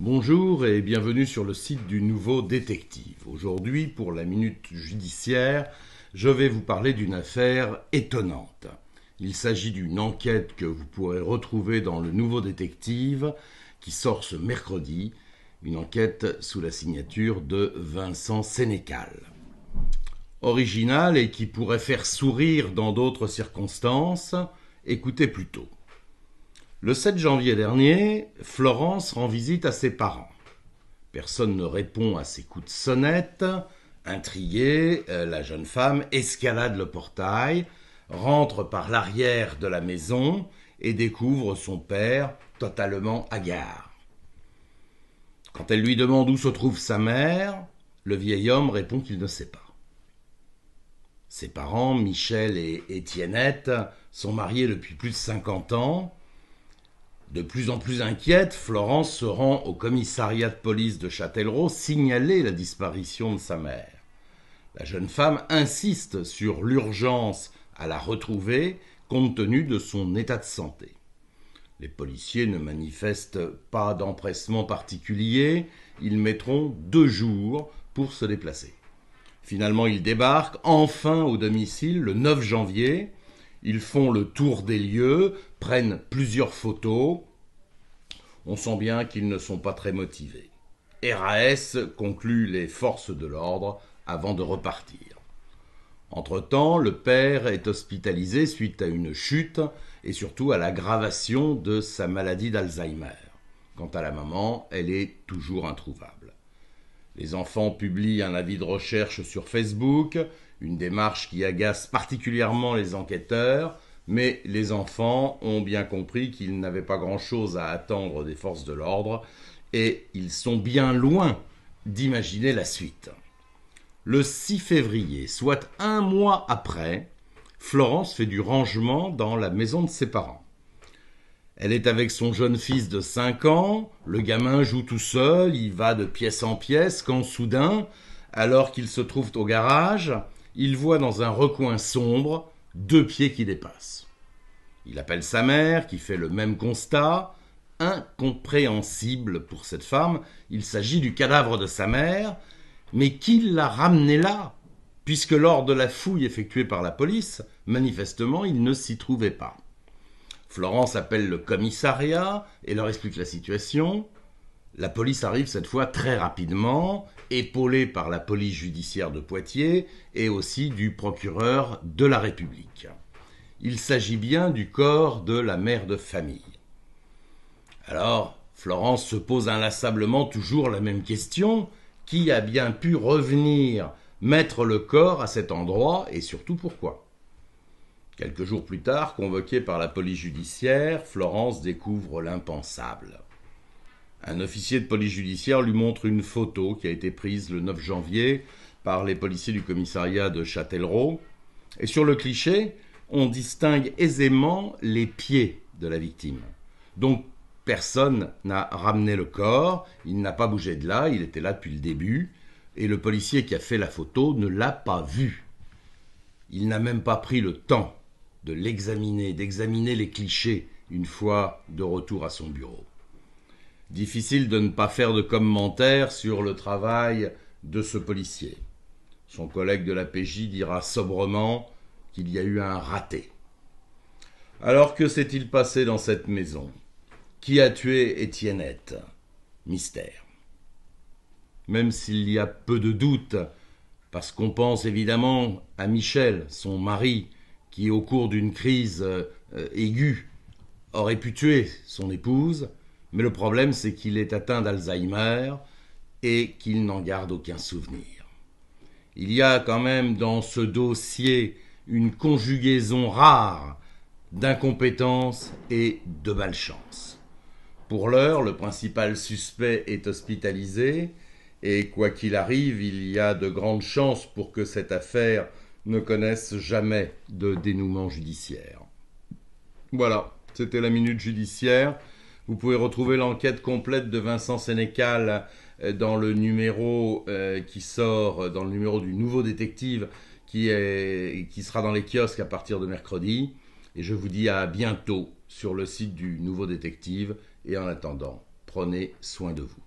Bonjour et bienvenue sur le site du Nouveau Détective. Aujourd'hui, pour la Minute Judiciaire, je vais vous parler d'une affaire étonnante. Il s'agit d'une enquête que vous pourrez retrouver dans le Nouveau Détective qui sort ce mercredi, une enquête sous la signature de Vincent Sénécal. Originale et qui pourrait faire sourire dans d'autres circonstances, écoutez plutôt. Le 7 janvier dernier, Florence rend visite à ses parents. Personne ne répond à ses coups de sonnette. Intriguée, la jeune femme escalade le portail, rentre par l'arrière de la maison et découvre son père totalement hagard. Quand elle lui demande où se trouve sa mère, le vieil homme répond qu'il ne sait pas. Ses parents, Michel et Étiennette, sont mariés depuis plus de 50 ans. De plus en plus inquiète, Florence se rend au commissariat de police de Châtellerault signaler la disparition de sa mère. La jeune femme insiste sur l'urgence à la retrouver compte tenu de son état de santé. Les policiers ne manifestent pas d'empressement particulier, ils mettront 2 jours pour se déplacer. Finalement, ils débarquent enfin au domicile le 9 janvier. Ils font le tour des lieux, prennent plusieurs photos. On sent bien qu'ils ne sont pas très motivés. RAS conclut les forces de l'ordre avant de repartir. Entre-temps, le père est hospitalisé suite à une chute et surtout à l'aggravation de sa maladie d'Alzheimer. Quant à la maman, elle est toujours introuvable. Les enfants publient un avis de recherche sur Facebook, une démarche qui agace particulièrement les enquêteurs, mais les enfants ont bien compris qu'ils n'avaient pas grand-chose à attendre des forces de l'ordre et ils sont bien loin d'imaginer la suite. Le 6 février, soit 1 mois après, Florence fait du rangement dans la maison de ses parents. Elle est avec son jeune fils de 5 ans, le gamin joue tout seul, il va de pièce en pièce, quand soudain, alors qu'il se trouve au garage, il voit dans un recoin sombre 2 pieds qui dépassent. Il appelle sa mère, qui fait le même constat. Incompréhensible pour cette femme, il s'agit du cadavre de sa mère, mais qui l'a ramené là, puisque lors de la fouille effectuée par la police, manifestement, il ne s'y trouvait pas. Florence appelle le commissariat et leur explique la situation. La police arrive cette fois très rapidement, épaulée par la police judiciaire de Poitiers et aussi du procureur de la République. Il s'agit bien du corps de la mère de famille. Alors, Florence se pose inlassablement toujours la même question. Qui a bien pu revenir mettre le corps à cet endroit et surtout pourquoi ? Quelques jours plus tard, convoquée par la police judiciaire, Florence découvre l'impensable. Un officier de police judiciaire lui montre une photo qui a été prise le 9 janvier par les policiers du commissariat de Châtellerault. Et sur le cliché, on distingue aisément les pieds de la victime. Donc, personne n'a ramené le corps, il n'a pas bougé de là, il était là depuis le début, et le policier qui a fait la photo ne l'a pas vu. Il n'a même pas pris le temps de l'examiner, d'examiner les clichés une fois de retour à son bureau. Difficile de ne pas faire de commentaires sur le travail de ce policier. Son collègue de la PJ dira sobrement qu'il y a eu un raté. Alors que s'est-il passé dans cette maison ? Qui a tué Étiennette ? Mystère. Même s'il y a peu de doute, parce qu'on pense évidemment à Michel, son mari, qui au cours d'une crise aiguë aurait pu tuer son épouse, mais le problème c'est qu'il est atteint d'Alzheimer et qu'il n'en garde aucun souvenir. Il y a quand même dans ce dossier une conjugaison rare d'incompétence et de malchance. Pour l'heure, le principal suspect est hospitalisé et quoi qu'il arrive, il y a de grandes chances pour que cette affaire ne connaisse jamais de dénouement judiciaire. Voilà, c'était la Minute Judiciaire. Vous pouvez retrouver l'enquête complète de Vincent Sénécal dans le numéro qui sort, dans le numéro du Nouveau Détective qui sera dans les kiosques à partir de mercredi. Et je vous dis à bientôt sur le site du Nouveau Détective. Et en attendant, prenez soin de vous.